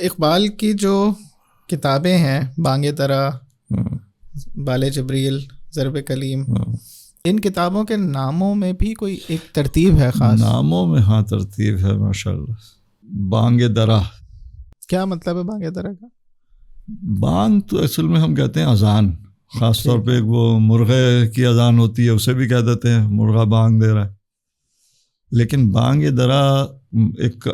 اقبال کی جو کتابیں ہیں بانگ درا، بال جبریل، ضرب کلیم، ان کتابوں کے ناموں میں بھی کوئی ایک ترتیب ہے خاص؟ ناموں میں ہاں ترتیب ہے ماشاءاللہ۔ بانگ درا کیا مطلب ہے بانگ درا کا؟ بانگ تو اصل میں ہم کہتے ہیں اذان، خاص طور پہ وہ مرغے کی اذان ہوتی ہے اسے بھی کہہ دیتے ہیں مرغا بانگ دے رہا ہے، لیکن بانگ درا ایک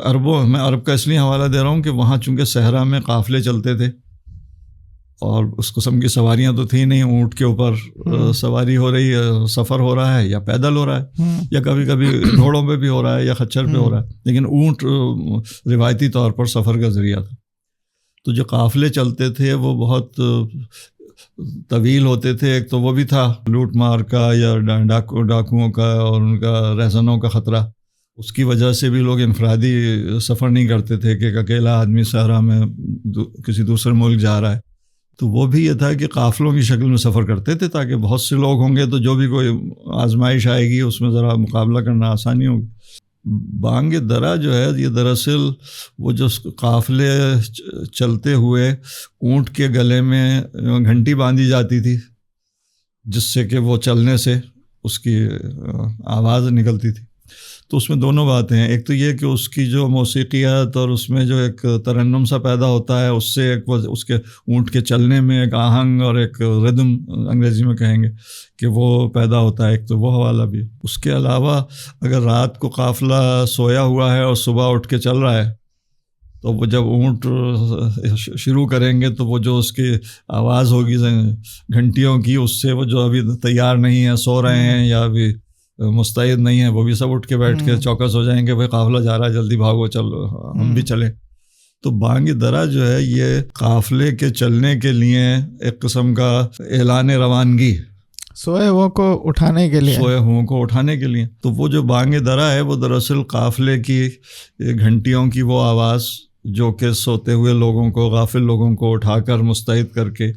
میں عرب کا اس لیے حوالہ دے رہا ہوں کہ وہاں چونکہ صحرا میں قافلے چلتے تھے اور اس قسم کی سواریاں تو تھیں نہیں، اونٹ کے اوپر سواری ہو رہی ہے، سفر ہو رہا ہے، یا پیدل ہو رہا ہے، یا کبھی کبھی گھوڑوں پہ بھی ہو رہا ہے یا خچر پہ ہو رہا ہے، لیکن اونٹ روایتی طور پر سفر کا ذریعہ تھا۔ تو جو قافلے چلتے تھے وہ بہت طویل ہوتے تھے، ایک تو وہ بھی تھا لوٹ مار کا یا ڈاکوؤں کا اور ان کا رہزنوں کا خطرہ، اس کی وجہ سے بھی لوگ انفرادی سفر نہیں کرتے تھے کہ ایک اکیلا آدمی صحرا میں کسی دوسرے ملک جا رہا ہے، تو وہ بھی یہ تھا کہ قافلوں کی شکل میں سفر کرتے تھے تاکہ بہت سے لوگ ہوں گے تو جو بھی کوئی آزمائش آئے گی اس میں ذرا مقابلہ کرنا آسانی ہوگی۔ بانگ درا جو ہے یہ دراصل وہ جو قافلے چلتے ہوئے اونٹ کے گلے میں گھنٹی باندھی جاتی تھی جس سے کہ وہ چلنے سے اس کی آواز نکلتی تھی، تو اس میں دونوں باتیں ہیں، ایک تو یہ کہ اس کی جو موسیقیات اور اس میں جو ایک ترنم سا پیدا ہوتا ہے اس سے ایک اس کے اونٹ کے چلنے میں ایک آہنگ اور ایک ردم انگریزی میں کہیں گے کہ وہ پیدا ہوتا ہے، ایک تو وہ حوالہ بھی۔ اس کے علاوہ اگر رات کو قافلہ سویا ہوا ہے اور صبح اٹھ کے چل رہا ہے تو وہ جب اونٹ شروع کریں گے تو وہ جو اس کی آواز ہوگی گھنٹیوں کی، اس سے وہ جو ابھی تیار نہیں ہیں، سو رہے ہیں یا ابھی مستعد نہیں ہے، وہ بھی سب اٹھ کے بیٹھ کے چوکس ہو جائیں گے، بھائی قافلہ جا رہا ہے جلدی بھاگو چلو ہم بھی چلیں۔ تو بانگ درا جو ہے یہ قافلے کے چلنے کے لیے ایک قسم کا اعلان روانگی، سوئے ہوں کو اٹھانے کے لیے تو وہ جو بانگ درا ہے وہ دراصل قافلے کی گھنٹیوں کی وہ آواز جو کہ سوتے ہوئے لوگوں کو، غافل لوگوں کو اٹھا کر مستعد کر کے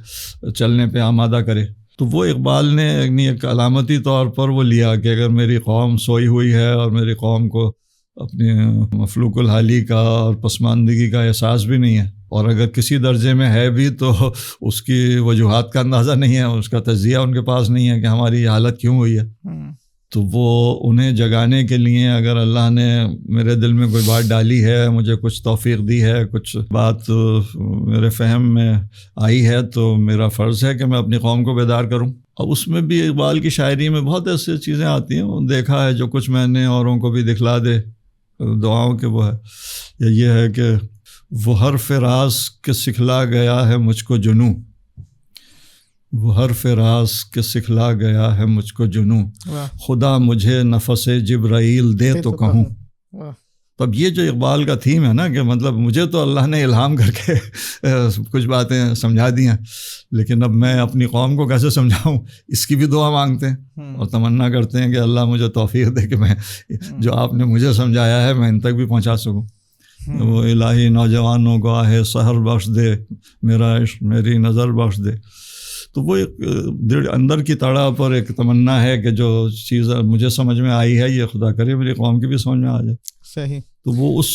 چلنے پہ آمادہ کرے۔ تو وہ اقبال نے ایک علامتی طور پر وہ لیا کہ اگر میری قوم سوئی ہوئی ہے اور میری قوم کو اپنی مفلوق الحالی کا اور پسماندگی کا احساس بھی نہیں ہے، اور اگر کسی درجے میں ہے بھی تو اس کی وجوہات کا اندازہ نہیں ہے، اس کا تجزیہ ان کے پاس نہیں ہے کہ ہماری یہ حالت کیوں ہوئی ہے، تو وہ انہیں جگانے کے لیے اگر اللہ نے میرے دل میں کوئی بات ڈالی ہے، مجھے کچھ توفیق دی ہے، کچھ بات میرے فہم میں آئی ہے، تو میرا فرض ہے کہ میں اپنی قوم کو بیدار کروں۔ اور اس میں بھی اقبال کی شاعری میں بہت ایسی چیزیں آتی ہیں، دیکھا ہے جو کچھ میں نے اوروں کو بھی دکھلا دے دعاؤں کے وہ ہے، یا یہ ہے کہ وہ حرف راز کے سکھلا گیا ہے مجھ کو جنوں، وہ حرف راز کے سکھلا گیا ہے مجھ کو جنوں، خدا مجھے نفس جبرائیل دے تو کہوں۔ تب یہ جو اقبال کا تھیم ہے نا کہ مطلب مجھے تو اللہ نے الہام کر کے کچھ باتیں سمجھا دی ہیں، لیکن اب میں اپنی قوم کو کیسے سمجھاؤں، اس کی بھی دعا مانگتے ہیں اور تمنا کرتے ہیں کہ اللہ مجھے توفیق دے کہ میں جو آپ نے مجھے سمجھایا ہے میں ان تک بھی پہنچا سکوں۔ وہ الہی نوجوانوں کو آہ سحر بخش دے، میرا عشق میری نظر بخش دے۔ تو وہ ایک اندر کی تڑا پر ایک تمنا ہے کہ جو چیز مجھے سمجھ میں آئی ہے یہ خدا کرے میری قوم کی بھی سمجھ میں آ جائے۔ صحیح۔ تو وہ اس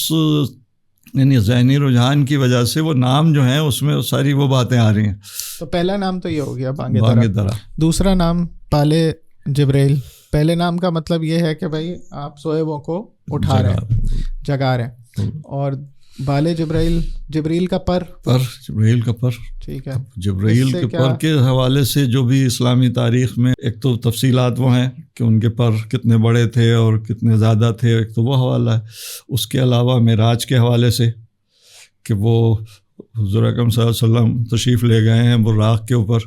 یعنی ذہنی رجحان کی وجہ سے وہ نام جو ہیں اس میں ساری وہ باتیں آ رہی ہیں۔ تو پہلا نام تو یہ ہو گیا بانگ درا، دوسرا نام بال جبریل۔ پہلے نام کا مطلب یہ ہے کہ بھائی آپ سوئے وہ کو اٹھا رہے ہیں، جگا رہے ہیں، اور بال جبریل کا جبریل کا پر، ٹھیک ہے۔ جبریل کے پر کے حوالے سے جو بھی اسلامی تاریخ میں ایک تو تفصیلات وہ ہیں کہ ان کے پر کتنے بڑے تھے اور کتنے زیادہ تھے، ایک تو وہ حوالہ ہے۔ اس کے علاوہ معراج کے حوالے سے کہ وہ حضور اکرم صلی اللہ علیہ وسلم تشریف لے گئے ہیں براق کے اوپر،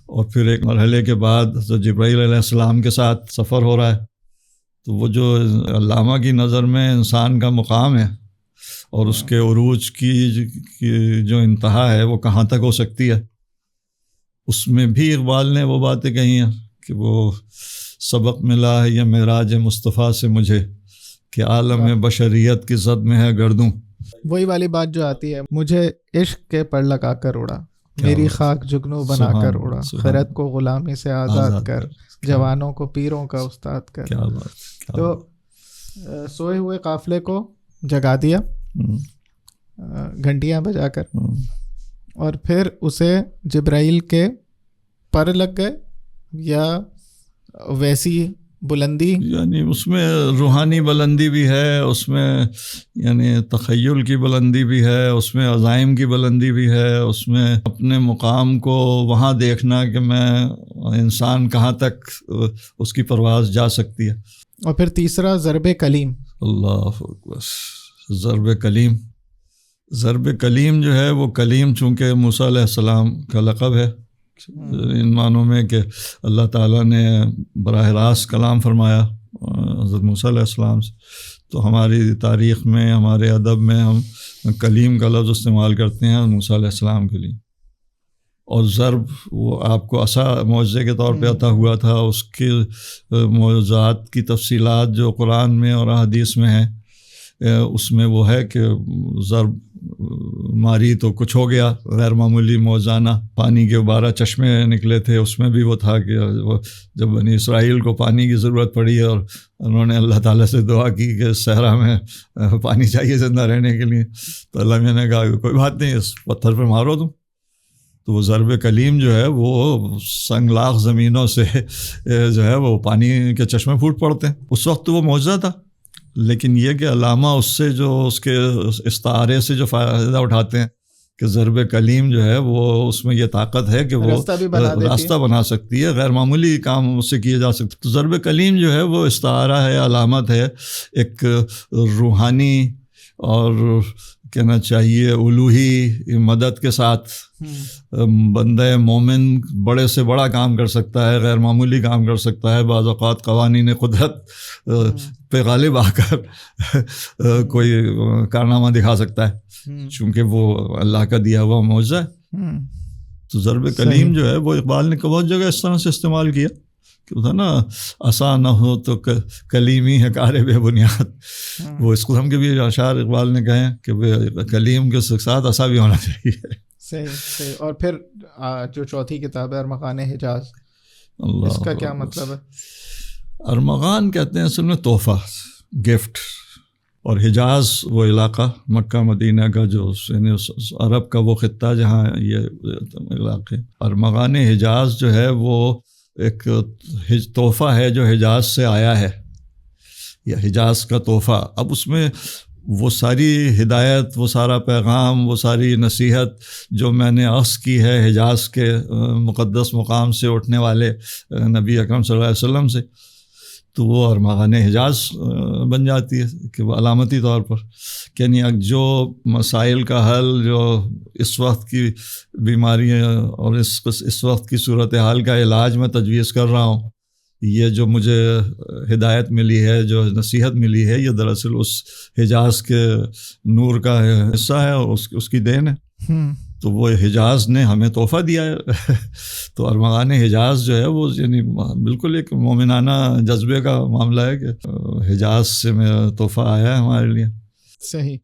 اور پھر ایک مرحلے کے بعد جبرائیل علیہ السلام کے ساتھ سفر ہو رہا ہے، تو وہ جو علامہ کی نظر میں انسان کا مقام ہے اور اس کے عروج کی جو انتہا ہے وہ کہاں تک ہو سکتی ہے، اس میں بھی اقبال نے وہ باتیں کہی ہیں کہ وہ سبق ملا ہے یہ معراج مصطفیٰ سے مجھے کہ عالم بشریت کی زد میں ہے گردوں۔ وہی والی بات جو آتی ہے، مجھے عشق کے پر لگا کر اڑا، میری خاک جگنو بنا کر اڑا، خرد کو غلامی سے آزاد کر، جوانوں کو پیروں کا استاد کر۔ تو سوئے ہوئے قافلے کو جگا دیا، گھنٹیاں بجا کر, اور پھر اسے جبرائیل کے پر لگ گئے یا ویسی بلندی؟ یعنی اس میں روحانی بلندی بھی ہے, اس میں یعنی تخیل کی بلندی بھی ہے, اس میں عزائم کی بلندی بھی ہے, اس میں اپنے مقام کو وہاں دیکھنا کہ میں انسان کہاں تک اس کی پرواز جا سکتی ہے. اور پھر تیسرا ضرب کلیم. اللہ اکبر. ضرب کلیم, ضرب کلیم جو ہے وہ کلیم چونکہ موسیٰ علیہ السلام کا لقب ہے ان معنوں میں کہ اللہ تعالیٰ نے براہ راست کلام فرمایا حضرت موسیٰ علیہ السلام سے, تو ہماری تاریخ میں ہمارے ادب میں ہم کلیم کا لفظ استعمال کرتے ہیں موسیٰ علیہ السلام کے لیے. اور ضرب وہ آپ کو عصا معجزے کے طور پہ عطا ہوا تھا, اس کے معجزات کی تفصیلات جو قرآن میں اور احادیث میں ہیں اس میں وہ ہے کہ ضرب ماری تو کچھ ہو گیا غیر معمولی موزانہ. پانی کے 12 چشمے نکلے تھے, اس میں بھی وہ تھا کہ جب بنی اسرائیل کو پانی کی ضرورت پڑی اور انہوں نے اللہ تعالیٰ سے دعا کی کہ صحرا میں پانی چاہیے زندہ رہنے کے لیے, تو اللہ نے کہا کہ کوئی بات نہیں, اس پتھر پہ مارو تم. تو وہ ضرب کلیم جو ہے وہ سنگلاخ زمینوں سے جو ہے وہ پانی کے چشمے پھوٹ پڑتے ہیں. اس وقت تو وہ معجزہ تھا, لیکن یہ کہ علامہ اس سے جو اس کے استعارے سے جو فائدہ اٹھاتے ہیں کہ ضرب کلیم جو ہے وہ اس میں یہ طاقت ہے کہ وہ راستہ بنا سکتی ہے, غیر معمولی کام اس سے کیے جا سکتے. تو ضرب کلیم جو ہے وہ استعارہ ہے, علامت ہے ایک روحانی اور کہنا چاہیے الوہی مدد کے ساتھ. بندہ مومن بڑے سے بڑا کام کر سکتا ہے, غیر معمولی کام کر سکتا ہے, بعض اوقات قوانین قدرت پہ غالب آ کر کوئی کارنامہ دکھا سکتا ہے چونکہ وہ اللہ کا دیا ہوا معجزہ ہے. تو ضرب کلیم جو ہے وہ اقبال نے بہت جگہ اس طرح سے استعمال کیا کہ تھا نا, عصا نہ ہو تو کلیمی ہے کار بے بنیاد. وہ اس قسم کے بھی اشعار اقبال نے کہے کہ کلیم کے ساتھ عصا بھی ہونا چاہیے. صحیح. اور پھر جو چوتھی کتاب ہے ارمغان حجاز, اس کا کیا مطلب ہے؟ ارمغان کہتے ہیں اصل میں تحفہ, گفٹ. اور حجاز وہ علاقہ مکہ مدینہ کا جو عرب کا وہ خطہ جہاں یہ علاقے. ارمغان حجاز جو ہے وہ ایک تحفہ ہے جو حجاز سے آیا ہے, یا حجاز کا تحفہ. اب اس میں وہ ساری ہدایت, وہ سارا پیغام, وہ ساری نصیحت جو میں نے عرض کی ہے حجاز کے مقدس مقام سے اٹھنے والے نبی اکرم صلی اللہ علیہ وسلم سے, تو وہ ارمغان حجاز بن جاتی ہے کہ وہ علامتی طور پر یعنی جو مسائل کا حل جو اس وقت کی بیماریاں اور اس وقت کی صورتحال کا علاج میں تجویز کر رہا ہوں, یہ جو مجھے ہدایت ملی ہے, جو نصیحت ملی ہے, یہ دراصل اس حجاز کے نور کا حصہ ہے, اس کی دین ہے. تو وہ حجاز نے ہمیں تحفہ دیا ہے. تو ارمغان حجاز جو ہے وہ یعنی بالکل ایک مومنانہ جذبے کا معاملہ ہے کہ حجاز سے میں تحفہ آیا ہے ہمارے لیے. صحیح.